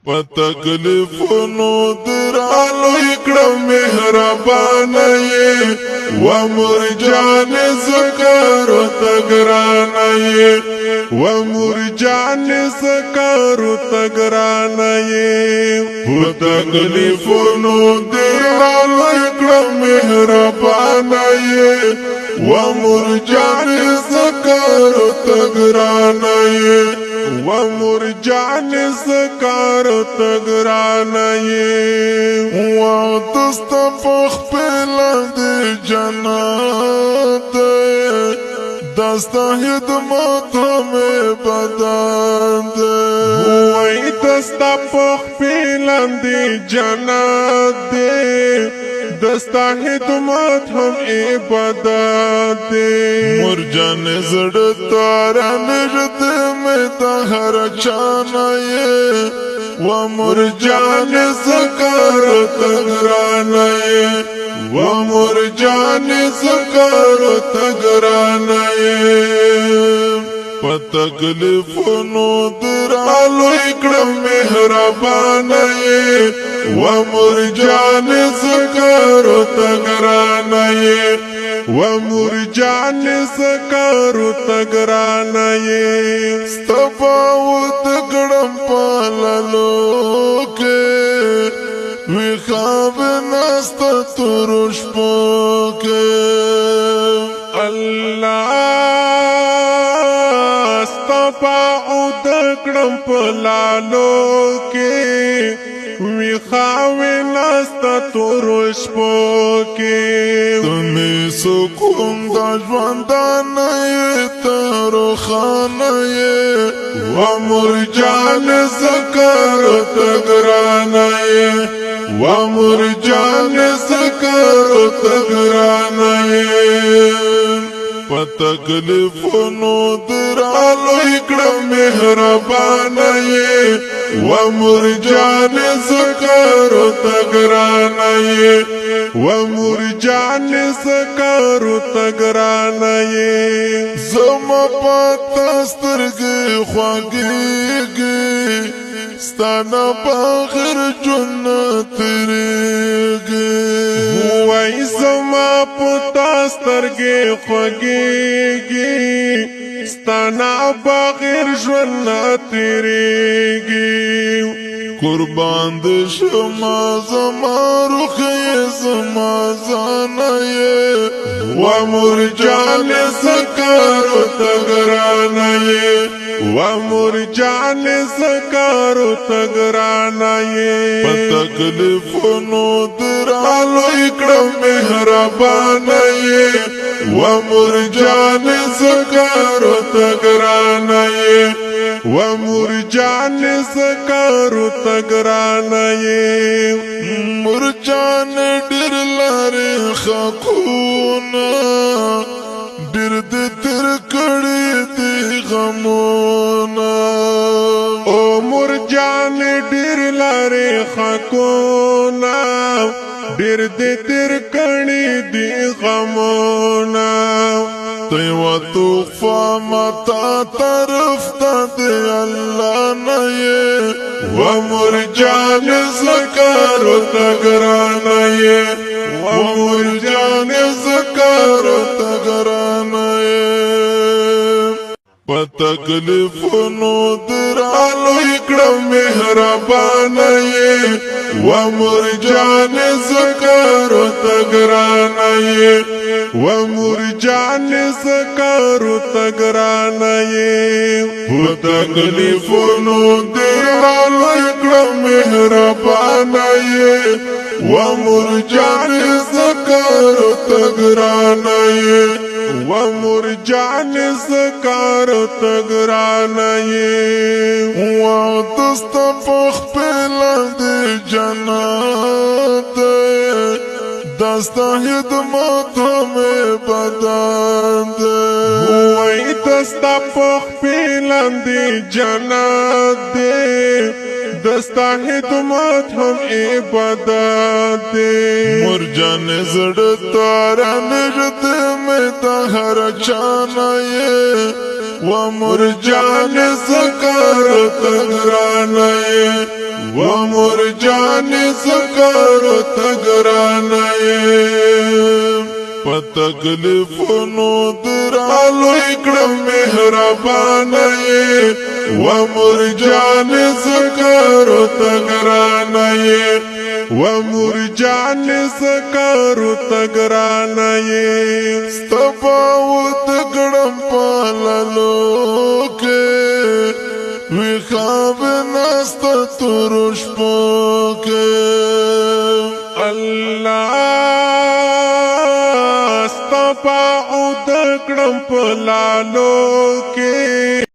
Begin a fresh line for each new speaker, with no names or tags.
په تکلیفونو درالو اکړه مهربانه یې و مرجان زکارو تګرانه یې و مرجان زکارو تګرانه یې په تکلیفونو درالو اکړه مهربانه یې و مرجان زکارو تګرانه یې و مرجان زکارو تګرانه یې و دست پخپل دی جنت دستا خدمت ہمیں بدن دے وی دستا پخپل دی جنت دے دستا خدمت ہم عبادت دے مرجان زړه تارا نږدې مې ته هر چانه یې و مرجان زکارو تګرانه یې و مرجان زکارو تګرانه یې په تکلیفونو درالو اکړه مهربانه یې و مرجان زکارو تګرانه یې و مرجان زکارو تګرانه یې ستفاوت کړم پاللو کې وی خواب نست ترش پوکے اللہ استفاعود کڑم پلالو کے وی خواب نست ترش پوکے تمہیں سکون دا جواندان تارو خانه و مرجان زکارو تګرانه و مرجان زکارو تګرانه په تکلیفونو درالو اکړه مهربانه و مرجان زکارو تګرانه و مرجان زکارو تګرانه زما پتا سترګې خواږېږي ستانا باخر جنت تیریږي وای زما پتا سترګې خواږېږي ستانا باخر جنت تیریږي قربان دې شما زما روح زما ځانه و مرجان زکارو تګرانه و مرجان زکارو تګرانه په تکلیفونو درالو اکړه مهربانه و مرجان زکارو تګرانه و مرجان زکارو تګرانه مرجان ډېر لارې خاکونه ډېر دې تېر کړي دي غمونه او مرجان ډېر لارې خاکونه ډېر دې تېر کړي دي غمونه ته یوه تحفه ماته طرف ته د الله نه یې و مرجان زکارو تګرانه و مرجان زکارو تګرانه په تکلیفونو درالو اکړه مهربانه و مرجان زکارو تګرانه و مرجان زکارو تګرانه په تکلیفونو درالو اکړه مهربانه و مرجان زکارو تګرانه و مرجان زکارو تګرانه و دست پخپل دی جنت دستا خدمت ہمیں بدن دے وی دستا پخپل دی جنت دے دستا خدمت ہم عبادت دے مرجان زړه تارا نږدې مې ته هر چانه و مرجان زکارو تګرانه ومرجان زکارو تگرانا په تکلیفونو درالو اکړم مهربانه و مرجان زکارو تگرانا و مرجان زکارو تگرانا ستفاوت کړم پاللو کې وی خواب نست ترش پوکے اللہ استفا ادکڑم پلالو